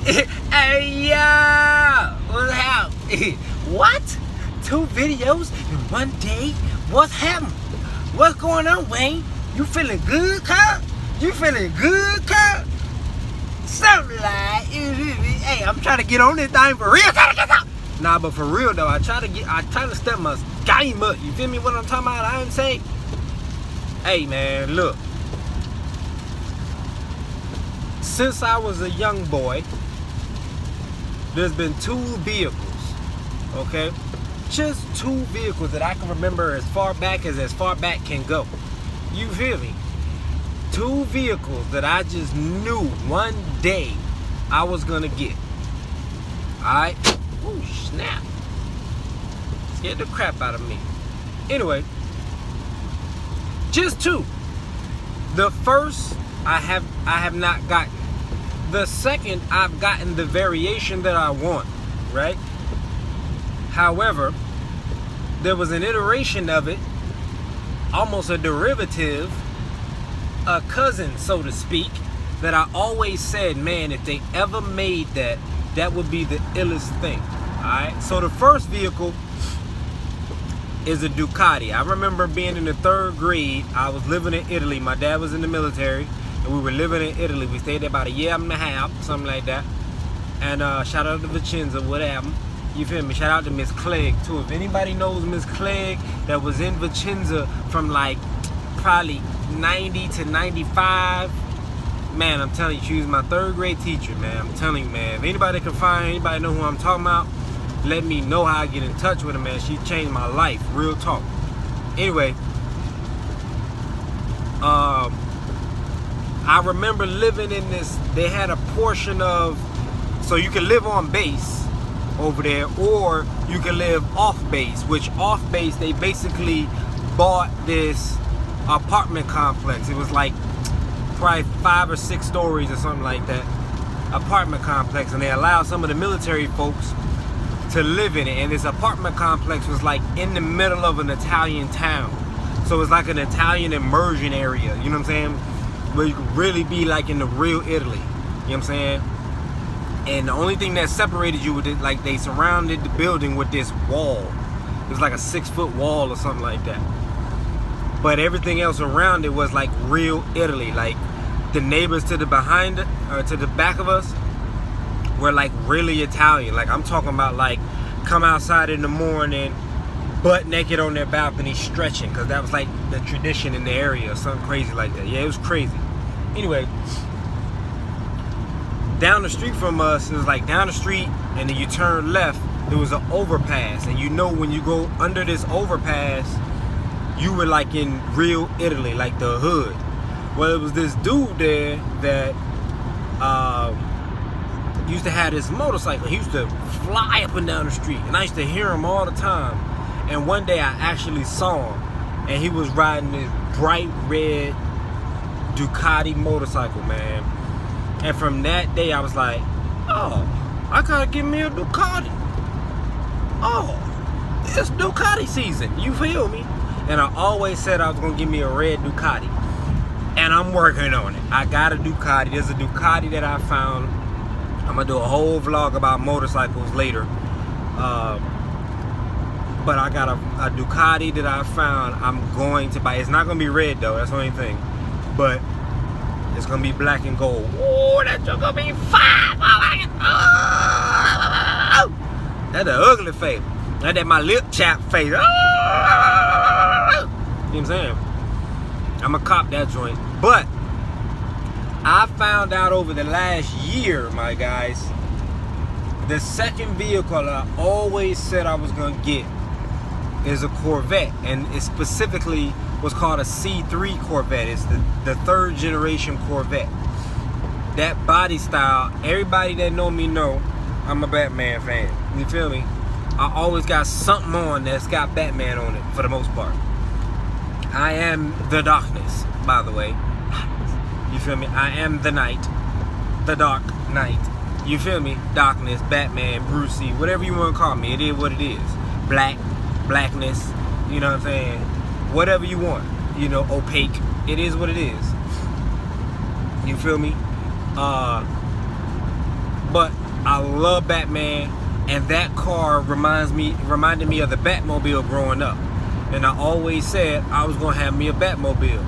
Hey, yeah! What's happening? What? 2 videos in one day? What's happening? What's going on, Wayne? You feeling good, cuz? You feeling good, cuz? Something like, hey, I'm trying to get on this thing for real. Nah, but for real though, I try to step my game up. You feel me? What I'm talking about? I ain't say, hey man, look. Since I was a young boy, there's been 2 vehicles, okay? Just 2 vehicles that I can remember as far back can go. You feel me? 2 vehicles that I just knew one day I was gonna get. Alright? Ooh, snap. Scared the crap out of me. Anyway, just 2. The first I have not gotten. The second, I've gotten the variation that I want, right? However, there was an iteration of it, almost a derivative, a cousin, so to speak, that I always said, man, if they ever made that, that would be the illest thing. Alright, so the first vehicle is a Ducati. I remember being in the 3rd grade. I was living in Italy. My dad was in the military, and we were living in Italy. We stayed there about a year and a half, something like that. And shout out to Vicenza, what happened? You feel me? Shout out to Miss Clegg too. If anybody knows Miss Clegg that was in Vicenza from like probably 90 to 95, man, I'm telling you, she was my 3rd grade teacher, man. I'm telling you, man. If anybody can find, anybody know who I'm talking about, let me know how I get in touch with her, man. She changed my life, real talk. Anyway, I remember living in this, they had a portion of, so you can live on base over there, or you can live off base, which off base, they basically bought this apartment complex. It was like probably 5 or 6 stories or something like that, apartment complex, and they allowed some of the military folks to live in it. And this apartment complex was like in the middle of an Italian town, so it's like an Italian immersion area, you know what I'm saying, where you could really be like in the real Italy, you know what I'm saying. And the only thing that separated you with it, like they surrounded the building with this wall. It was like a 6-foot wall or something like that, but everything else around it was like real Italy. Like the neighbors to the behind or to the back of us were like really Italian. Like I'm talking about like come outside in the morning butt naked on their balcony stretching, because that was like the tradition in the area or something crazy like that. Yeah, it was crazy. Anyway, down the street from us, it was like down the street and then you turn left, there was an overpass, and you know when you go under this overpass you were like in real Italy, like the hood. Well, it was this dude there that used to have this motorcycle. He used to fly up and down the street, and I used to hear him all the time. And one day I actually saw him, and he was riding this bright red Ducati motorcycle, man. And from that day I was like, oh, I gotta get me a Ducati. Oh, it's Ducati season, you feel me? And I always said I was gonna give me a red Ducati, and I'm working on it. I got a Ducati. There's a Ducati that I found. I'm gonna do a whole vlog about motorcycles later, but I got a Ducati that I found. I'm going to buy. It's not gonna be red though, that's the only thing, but it's gonna be black and gold. Oh, that's gonna be fire! Oh, that's the ugly face. That's my lip chap face. Oh, you know what I'm saying? I'm gonna cop that joint. But I found out over the last year, my guys, the second vehicle I always said I was gonna get is a Corvette, and it specifically was called a C3 Corvette. It's the 3rd generation Corvette. That body style, everybody that know me know I'm a Batman fan. You feel me? I always got something on that's got Batman on it for the most part. I am the darkness, by the way. You feel me? I am the night, the dark knight. You feel me? Darkness, Batman, Brucey, whatever you want to call me. It is what it is. Blackness, you know what I'm saying? Whatever you want, you know, opaque. It is what it is. You feel me? But I love Batman, and that car reminded me of the Batmobile growing up. And I always said I was gonna have me a Batmobile,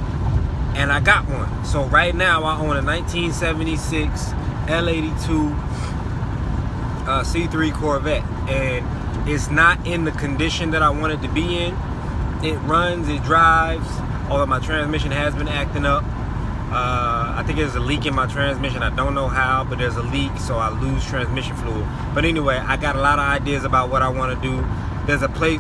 and I got one. So right now I own a 1976 L82 C3 Corvette, and it's not in the condition that I want it to be in. It runs, it drives, although my transmission has been acting up. I think there's a leak in my transmission. I don't know how, but there's a leak, so I lose transmission fluid. But anyway, I got a lot of ideas about what I want to do. There's a place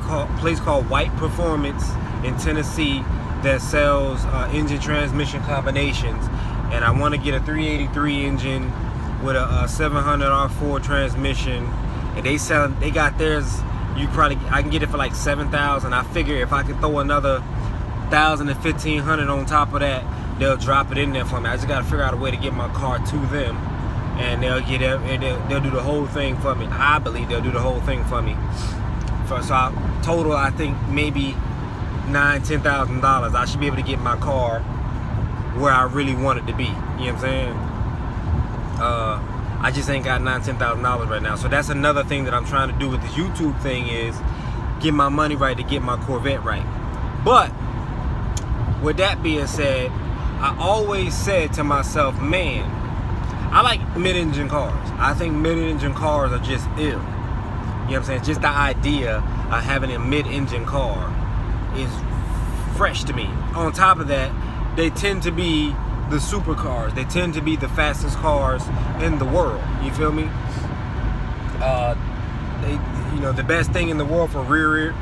called White Performance in Tennessee that sells engine transmission combinations, and I want to get a 383 engine with a 700 R4 transmission, and they got theirs. I can get it for like $7,000. I figure if I can throw another $1,000 and $1,500 on top of that, they'll drop it in there for me. I just gotta figure out a way to get my car to them, and they'll do the whole thing for me. I believe they'll do the whole thing for me. Total, I think maybe $9,000-$10,000. I should be able to get my car where I really want it to be. You know what I'm saying? I just ain't got $9,000-$10,000 right now. So that's another thing that I'm trying to do with this YouTube thing, is get my money right to get my Corvette right. But with that being said, I always said to myself, man, I like mid-engine cars. I think mid-engine cars are just ill. You know what I'm saying? Just the idea of having a mid-engine car is fresh to me. On top of that, they tend to be the supercars. They tend to be the fastest cars in the world. You feel me? The best thing in the world for rear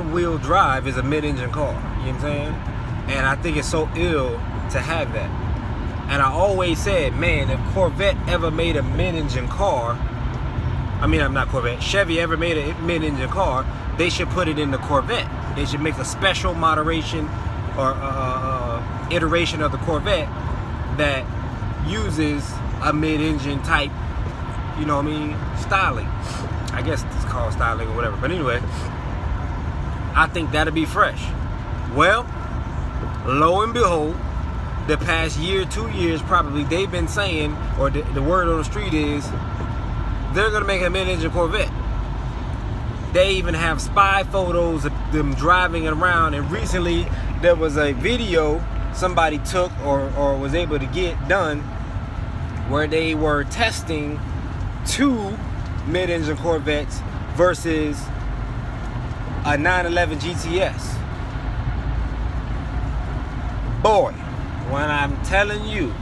wheel drive is a mid-engine car. You know what I'm saying? And I think it's so ill to have that. And I always said, man, if Corvette ever made a mid-engine car, Chevy ever made a mid-engine car, they should put it in the Corvette. They should make a special moderation or iteration of the Corvette that uses a mid-engine type, styling. I guess it's called styling or whatever. But anyway, I think that'll be fresh. Well, lo and behold, the past year, 2 years probably, they've been saying, or the word on the street is, they're gonna make a mid-engine Corvette. They even have spy photos of them driving around, and recently there was a video somebody took or was able to get done where they were testing 2 mid-engine Corvettes versus a 911 GTS. Boy, when I'm telling you,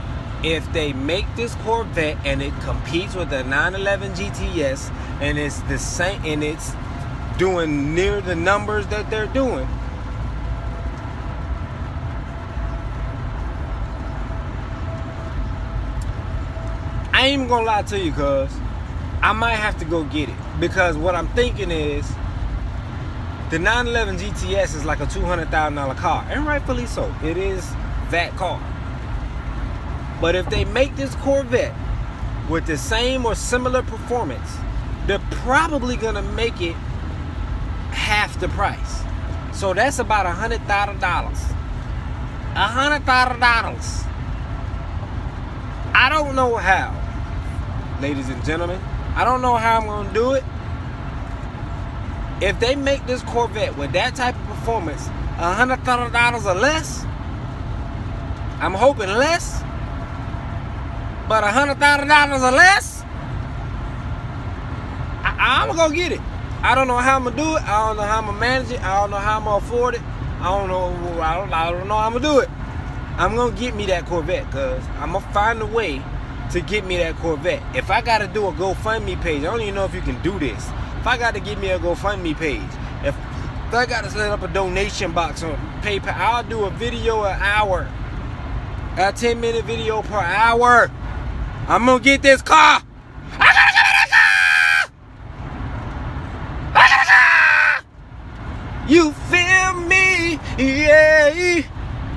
if they make this Corvette and it competes with the 911 GTS and it's the same and it's doing near the numbers that they're doing, I ain't even gonna lie to you, cuz I might have to go get it, because what I'm thinking is the 911 GTS is like a $200,000 car, and rightfully so. It is that car. But if they make this Corvette with the same or similar performance, they're probably gonna make it half the price. So that's about $100,000. $100,000. I don't know how, ladies and gentlemen. I don't know how I'm gonna do it. If they make this Corvette with that type of performance, $100,000 or less, I'm hoping less, but $100,000 or less, I'm gonna go get it. I don't know how I'm gonna do it. I don't know how I'm gonna manage it. I don't know how I'm gonna afford it. I don't know how I'm gonna do it. I'm gonna get me that Corvette, cause I'm gonna find a way to get me that Corvette. If I gotta do a GoFundMe page, I don't even know if you can do this. If I gotta get me a GoFundMe page, if I gotta set up a donation box on PayPal, I'll do a video an hour, a 10-minute video per hour. I'm gonna get this car.